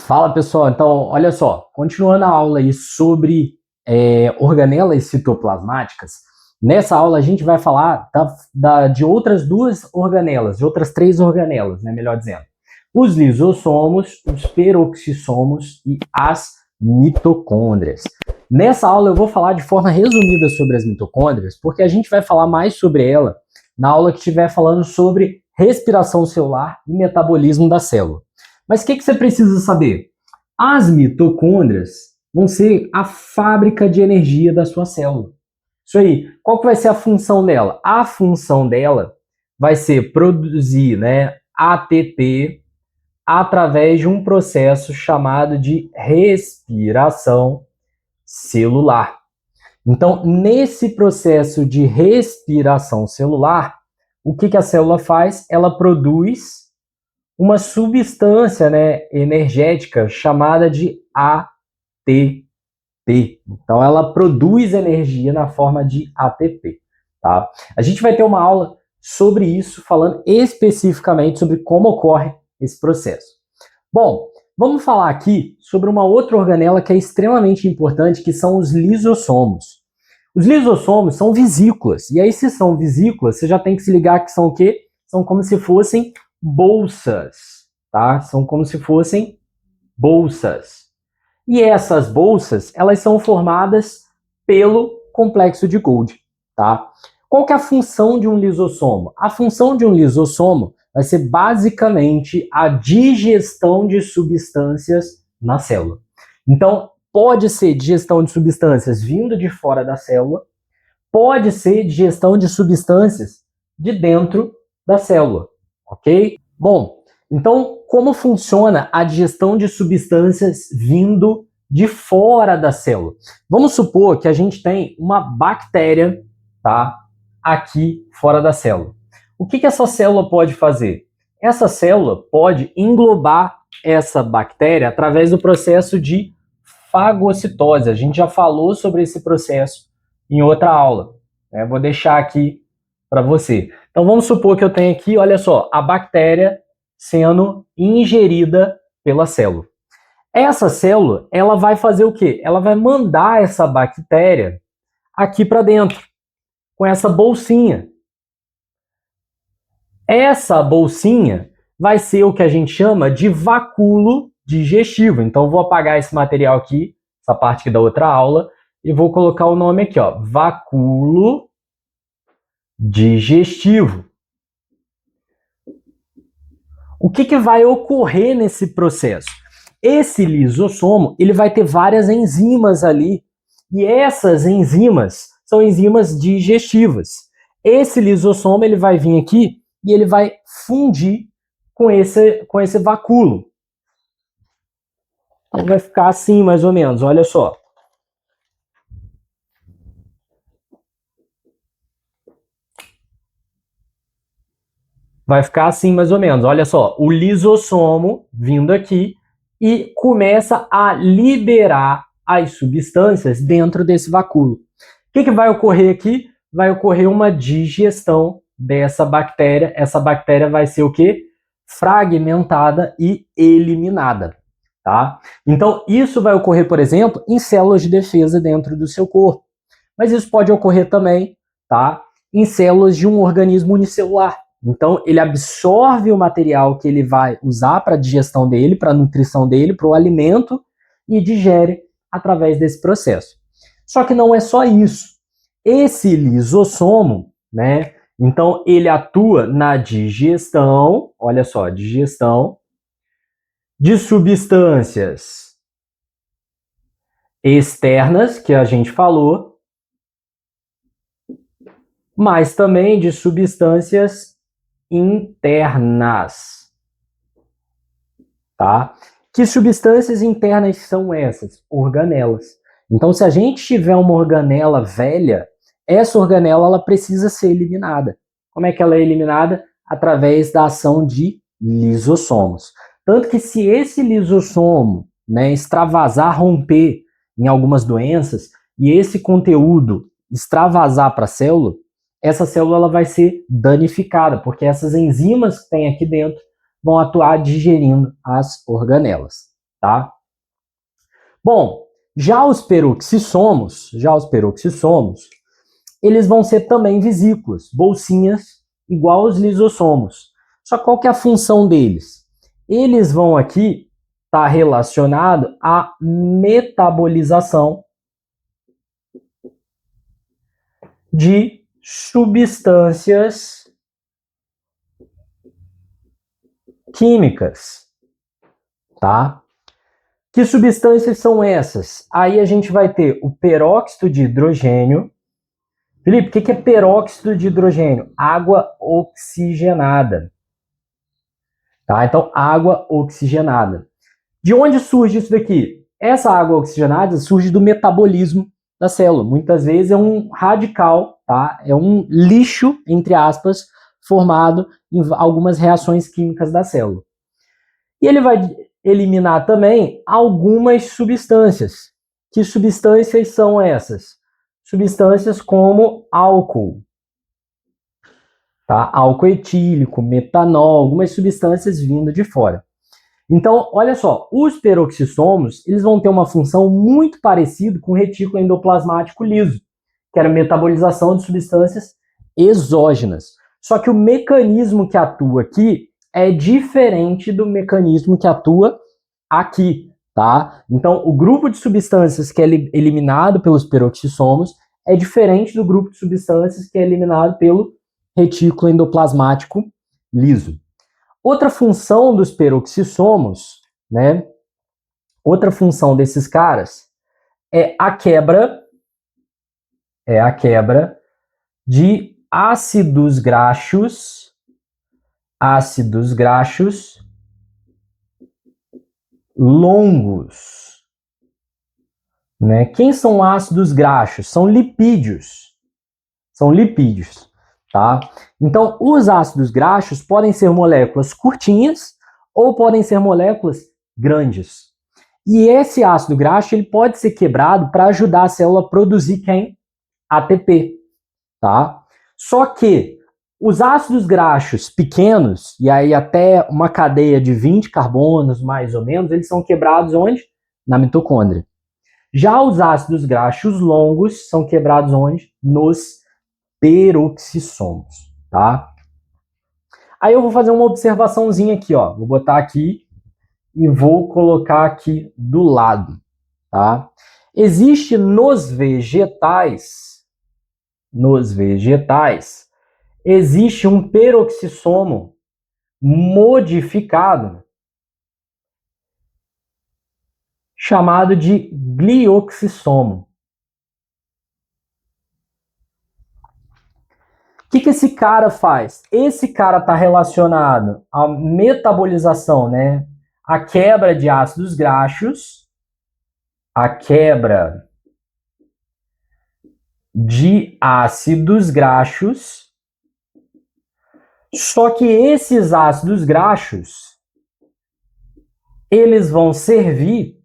Fala pessoal, então olha só, continuando a aula aí sobre organelas citoplasmáticas, nessa aula a gente vai falar de outras duas organelas, de outras três organelas, né, melhor dizendo. Os lisossomos, os peroxissomos e as mitocôndrias. Nessa aula eu vou falar de forma resumida sobre as mitocôndrias, porque a gente vai falar mais sobre ela na aula que estiver falando sobre respiração celular e metabolismo da célula. Mas o que você precisa saber? As mitocôndrias vão ser a fábrica de energia da sua célula. Isso aí. Qual que vai ser a função dela? A função dela vai ser produzir, né, ATP através de um processo chamado de respiração celular. Então, nesse processo de respiração celular, o que a célula faz? Ela produz uma substância, né, energética chamada de ATP. Então, ela produz energia na forma de ATP. Tá? A gente vai ter uma aula sobre isso, falando especificamente sobre como ocorre esse processo. Bom, vamos falar aqui sobre uma outra organela que é extremamente importante, que são os lisossomos. Os lisossomos são vesículas. E aí, se são vesículas, você já tem que se ligar que são o quê? São como se fossem bolsas, tá? São como se fossem bolsas. E essas bolsas, elas são formadas pelo complexo de Golgi, tá? Qual que é a função de um lisossomo? A função de um lisossomo vai ser basicamente a digestão de substâncias na célula. Então, pode ser digestão de substâncias vindo de fora da célula, pode ser digestão de substâncias de dentro da célula. Ok? Bom, então como funciona a digestão de substâncias vindo de fora da célula? Vamos supor que a gente tem uma bactéria, tá, aqui fora da célula. O que essa célula pode fazer? Essa célula pode englobar essa bactéria através do processo de fagocitose. A gente já falou sobre esse processo em outra aula. Né? Vou deixar aqui para você. Então vamos supor que eu tenho aqui, olha só, a bactéria sendo ingerida pela célula. Essa célula, ela vai fazer o quê? Ela vai mandar essa bactéria aqui para dentro, com essa bolsinha. Essa bolsinha vai ser o que a gente chama de vacúolo digestivo. Então vou apagar esse material aqui, essa parte aqui da outra aula, e vou colocar o nome aqui, ó, vacúolo digestivo. O que vai ocorrer nesse processo? Esse lisossomo, ele vai ter várias enzimas ali, e essas enzimas são enzimas digestivas. Esse lisossomo, ele vai vir aqui e ele vai fundir com esse vacúolo. Então vai ficar assim, mais ou menos, olha só. Vai ficar assim mais ou menos. Olha só, o lisossomo vindo aqui e começa a liberar as substâncias dentro desse vacúolo. O que vai ocorrer aqui? Vai ocorrer uma digestão dessa bactéria. Essa bactéria vai ser o quê? Fragmentada e eliminada. Tá? Então, isso vai ocorrer, por exemplo, em células de defesa dentro do seu corpo. Mas isso pode ocorrer também, tá, em células de um organismo unicelular. Então, ele absorve o material que ele vai usar para a digestão dele, para a nutrição dele, para o alimento, e digere através desse processo. Só que não é só isso. Esse lisossomo, né, então ele atua na digestão, olha só, digestão de substâncias externas, que a gente falou, mas também de substâncias internas, tá? Que substâncias internas são essas? Organelas. Então, se a gente tiver uma organela velha, essa organela ela precisa ser eliminada. Como é que ela é eliminada? Através da ação de lisossomos. Tanto que se esse lisossomo, né, extravasar, romper em algumas doenças, e esse conteúdo extravasar para a célula, essa célula ela vai ser danificada, porque essas enzimas que tem aqui dentro vão atuar digerindo as organelas. tá? Bom, já os peroxissomos, eles vão ser também vesículas, bolsinhas, igual os lisossomos. Só qual que é a função deles? Eles vão aqui estar relacionado à metabolização de substâncias químicas, tá? Que substâncias são essas? Aí a gente vai ter o peróxido de hidrogênio. Felipe, o que é peróxido de hidrogênio? Água oxigenada. Tá? Então, água oxigenada. De onde surge isso daqui? Essa água oxigenada surge do metabolismo da célula. Muitas vezes é um radical, tá? É um lixo, entre aspas, formado em algumas reações químicas da célula. E ele vai eliminar também algumas substâncias. Que substâncias são essas? Substâncias como álcool, tá? Álcool etílico, metanol, algumas substâncias vindo de fora. Então, olha só, os peroxissomos, eles vão ter uma função muito parecida com o retículo endoplasmático liso, que era a metabolização de substâncias exógenas. Só que o mecanismo que atua aqui é diferente do mecanismo que atua aqui, tá? Então, o grupo de substâncias que é eliminado pelos peroxissomos é diferente do grupo de substâncias que é eliminado pelo retículo endoplasmático liso. Outra função dos peroxissomos, né? Outra função desses caras é a quebra de ácidos graxos longos, né? Quem são ácidos graxos? São lipídios, tá? Então, os ácidos graxos podem ser moléculas curtinhas ou podem ser moléculas grandes. E esse ácido graxo ele pode ser quebrado para ajudar a célula a produzir quem? ATP, tá? Só que os ácidos graxos pequenos, e aí até uma cadeia de 20 carbonos, mais ou menos, eles são quebrados onde? Na mitocôndria. Já os ácidos graxos longos são quebrados onde? Nos peroxissomos, tá? Aí eu vou fazer uma observaçãozinha aqui, ó. Vou botar aqui e vou colocar aqui do lado, tá? Existe nos vegetais, existe um peroxissomo modificado chamado de glioxissomo. O que esse cara faz? Esse cara está relacionado à metabolização, né? A quebra de ácidos graxos, só que esses ácidos graxos, eles vão servir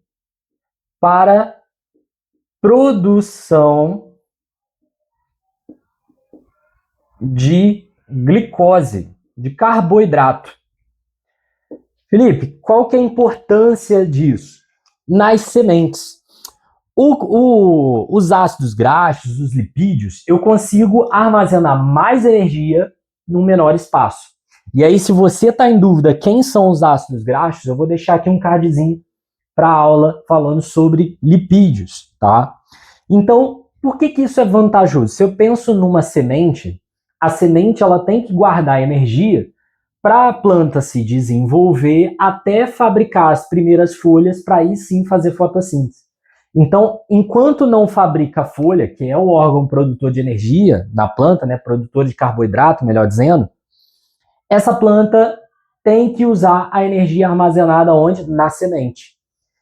para produção de glicose, de carboidrato. Felipe, qual que é a importância disso? Nas sementes. Os ácidos graxos, os lipídios, eu consigo armazenar mais energia num menor espaço. E aí, se você está em dúvida quem são os ácidos graxos, eu vou deixar aqui um cardzinho para a aula falando sobre lipídios, tá? Então, por que isso é vantajoso? Se eu penso numa semente, a semente ela tem que guardar energia para a planta se desenvolver até fabricar as primeiras folhas para aí sim fazer fotossíntese. Então, enquanto não fabrica a folha, que é o órgão produtor de energia da planta, né, produtor de carboidrato, melhor dizendo, essa planta tem que usar a energia armazenada onde? Na semente.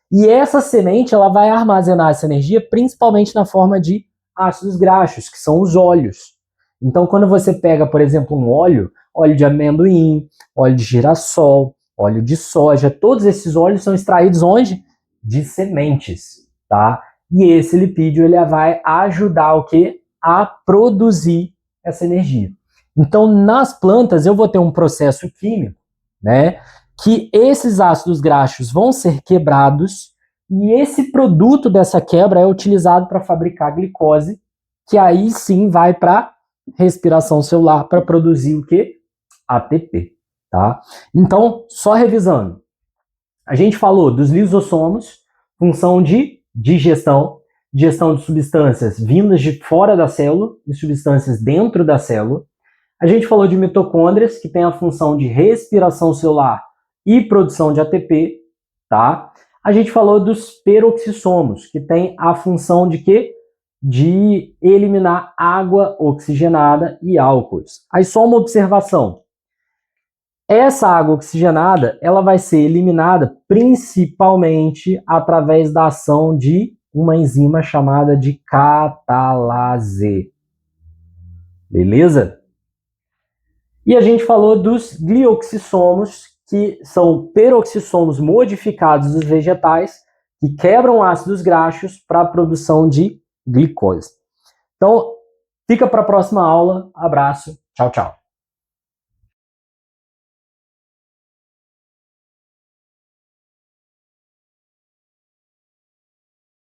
E essa semente ela vai armazenar essa energia principalmente na forma de ácidos graxos, que são os óleos. Então, quando você pega, por exemplo, um óleo de amendoim, óleo de girassol, óleo de soja, todos esses óleos são extraídos onde? De sementes, tá? E esse lipídio ele vai ajudar o quê? A produzir essa energia. Então, nas plantas eu vou ter um processo químico, né? que esses ácidos graxos vão ser quebrados e esse produto dessa quebra é utilizado para fabricar glicose, que aí sim vai para respiração celular para produzir o quê? ATP, tá? Então, só revisando. A gente falou dos lisossomos, função de digestão de substâncias vindas de fora da célula e substâncias dentro da célula. A gente falou de mitocôndrias, que tem a função de respiração celular e produção de ATP, tá? A gente falou dos peroxissomos, que tem a função de quê? De eliminar água oxigenada e álcools. Aí só uma observação. Essa água oxigenada, ela vai ser eliminada principalmente através da ação de uma enzima chamada de catalase. Beleza? E a gente falou dos glioxissomos, que são peroxissomos modificados dos vegetais, que quebram ácidos graxos para a produção de glicose. Então, fica para a próxima aula. Abraço. Tchau, tchau.